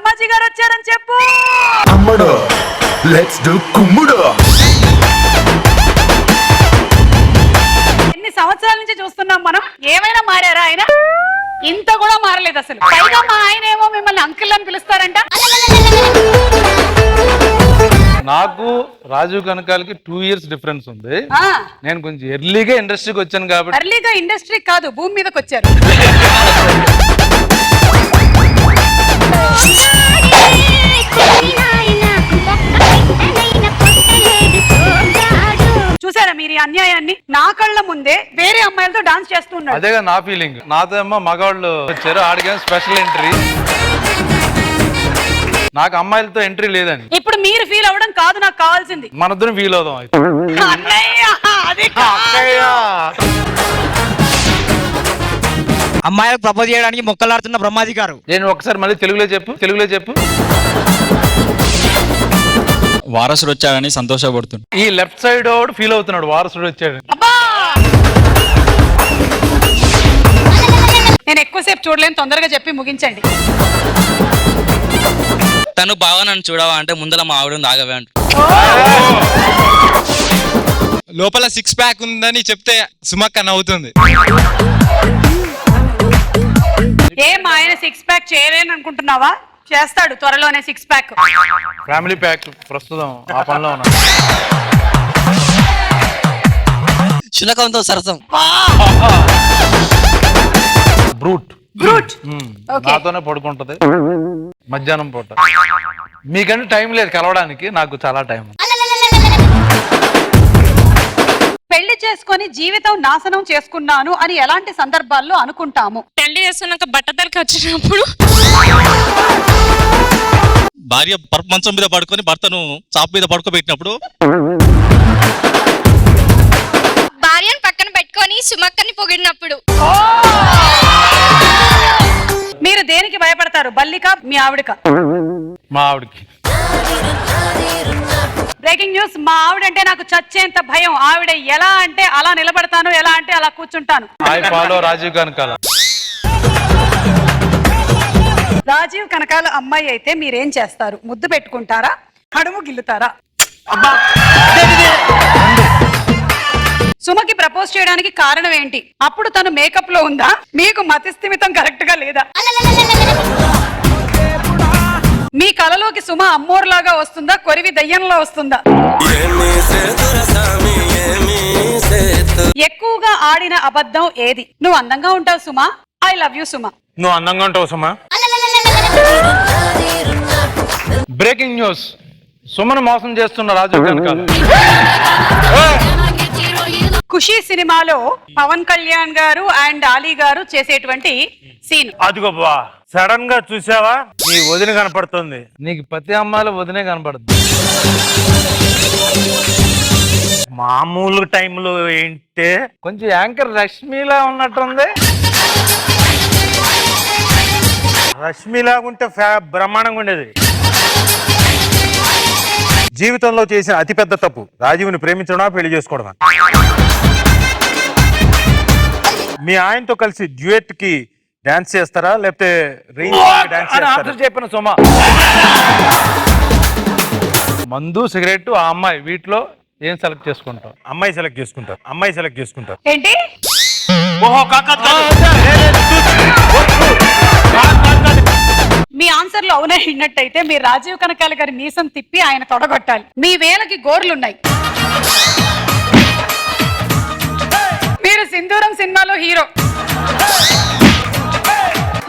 బ్రహ్మాజీ గారు వచ్చారని చెప్పు. అమ్మడు లెట్స్ డు కుమ్ముడు. ఎన్ని సంవత్సరాల నుంచి చూస్తున్నాం మనం, ఏమైనా మారారా ఆయన? ఇంత కూడా మారలేదు అసలు. పైగా మా ఆయన ఏమో మిమ్మల్ని అంకుల్ అని పిలుస్తారంట. నాకు రాజీవ్ కనకాలకి 2 years డిఫరెన్స్ ఉంది. నేను కొంచెం ఎర్లీగా ఇండస్ట్రీకి వచ్చాను కాబట్టి. ఎర్లీగా ఇండస్ట్రీ కాదు, భూమి మీదకి వచ్చారు. చూసారా మీరు ఈ అన్యాయాన్ని? నా కళ్ళ ముందే వేరే అమ్మాయిలతో డాన్స్ చేస్తున్నారు. అదేగా నా ఫీలింగ్. నాతో ఏమో మగవాళ్ళు వచ్చారు, ఆడికేమో స్పెషల్ ఎంట్రీ. నాకు అమ్మాయిలతో ఎంట్రీ లేదని. ఇప్పుడు మీరు ఫీల్ అవ్వడం కాదు నాకు కావాల్సింది. మనద్దరం ఫీల్ అవుదాం. అమ్మాయిలకు ప్రపోజ్ చేయడానికి మొక్కలాడుతున్న బ్రహ్మాజీ గారు. నేను ఒకసారి మళ్ళీ తెలుగులో చెప్పు. వారసుడు వచ్చాడని సంతోషపడుతుంది. ఈ లెఫ్ట్ సైడ్ వాడు ఫీల్ అవుతున్నాడు వారసుడు వచ్చాడు. నేను ఎక్కువసేపు చూడలేను, తొందరగా చెప్పి ముగించండి. తను బాగా నన్ను చూడవా అంటే ముందర మా ఆవిడ ఆగవే అంట. లోపల 6 pack ఉందని చెప్తే సుమక్క నవ్వుతుంది. ఏం ఆయన 6 pack చేయలేను అనుకుంటున్నావా? చేస్తాడు త్వరలోనే 6 pack. ఫ్యామిలీ ప్యాక్ ప్రస్తుతం ఆ పనిలో ఉన్నా. శునకంతో సరసం. బ్రూట్ నాతోనే పడుకుంటది మధ్యాహ్నం పూట. మీకంటే టైం లేదు కలవడానికి, నాకు చాలా టైం. పెళ్లి చేసుకొని జీవితం నాశనం చేసుకున్నాను అని ఎలాంటి సందర్భాల్లో అనుకుంటాము? పెళ్లి చేసుకున్నాక బట్టతలకి వచ్చినప్పుడు, భార్య మంచం మీద పడుకొని భర్తను చాప మీద పడుకోబెట్టినప్పుడు, భార్యను పక్కన పెట్టుకొని సుమక్కని పొగిడినప్పుడు. మీరు దేనికి భయపడతారు, బల్లిక మీ ఆవిడక? మా ఆవిడకి. బ్రేకింగ్ న్యూస్, మా ఆవిడంటే నాకు చచ్చేంత భయం. ఆవిడ ఎలా అంటే అలా నిలబడతాను, ఎలా అంటే అలా కూర్చుంటాను. I follow Rajiv Kanakala. రాజీవ్ కనకాల అమ్మాయి అయితే మీరేం చేస్తారు? ముద్దు పెట్టుకుంటారా, అడుగు గిల్లుతారా? సుమకి ప్రపోజ్ చేయడానికి కారణం ఏంటి? అప్పుడు తను మేకప్ లో ఉందా? మీకు మతిస్థిమితం కరెక్ట్ గా లేదా? మీ కలలోకి సుమ అమ్మోర్లాగా వస్తుందా, కొరివి దయ్యంలో వస్తుందా? ఎక్కువగా ఆడిన అబద్ధం ఏది? నువ్వు అందంగా ఉంటావు సుమా, ఐ లవ్ యూ సుమా. నువ్వు అందంగా ఉంటావు సుమా. బ్రేకింగ్ న్యూస్, సుమను మోసం చేస్తున్న రాజీవ్ కనకాల. ఖుషీ సినిమాలో పవన్ కళ్యాణ్ గారు అండ్ ఆలీ గారు చేసేటువంటి సీన్. అదిగో బా, సడన్ గా చూసావా? నీ వదిన కనపడుతుంది. నీకు ప్రతి అమ్మాయిలో వదినే కనపడుతుంది. మామూలు టైంలో ఏంటే కొంచెం యాంకర్ రష్మిలా ఉన్నట్టుంది. రష్మిలాగుంటే బ్రహ్మాండంగా ఉండేది. జీవితంలో చేసిన అతిపెద్ద తప్పు రాజీవ్ని ప్రేమించడమా, పెళ్లి చేసుకోవడమా? మీ ఆయనతో కలిసి డ్యూయట్ కి డాన్స్ చేస్తారా, లేకపోతే డాన్స్ చేస్తారా? చెప్పిన సుమా, మందు సిగరెట్ ఆ అమ్మాయి, వీటిలో ఏం సెలెక్ట్ చేసుకుంటావు? అమ్మాయి సెలెక్ట్ చేసుకుంటారు. ఏంటి? మీ ఆన్సర్ లో అవునే విన్నట్టయితే మీరు రాజీవ్ కనకాల గారి మీసం తిప్పి ఆయన తొడగొట్టాలి. మీ వేలకి గోర్లున్నాయి. మీరు సింధూరం సినిమాలో హీరో.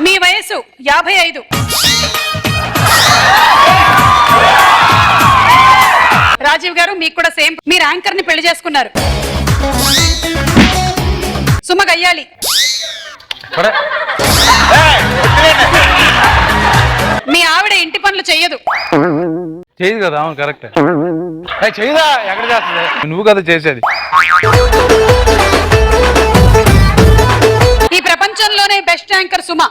మీ వయసు 55. రాజీవ్ గారు మీకు కూడా సేమ్. మీరు యాంకర్ ని పెళ్లి చేసుకున్నారు. సుమ గయ్యాలి. మీ ఆవిడ ఇంటి పనులు చెయ్యదు. చేయదు కదా? అవును కరెక్ట్. చేయదా? ఎక్కడ చేస్తుంది? నువ్వు కదా చేసేది. ఈ ప్రపంచంలోనే బెస్ట్ యాంకర్ సుమ.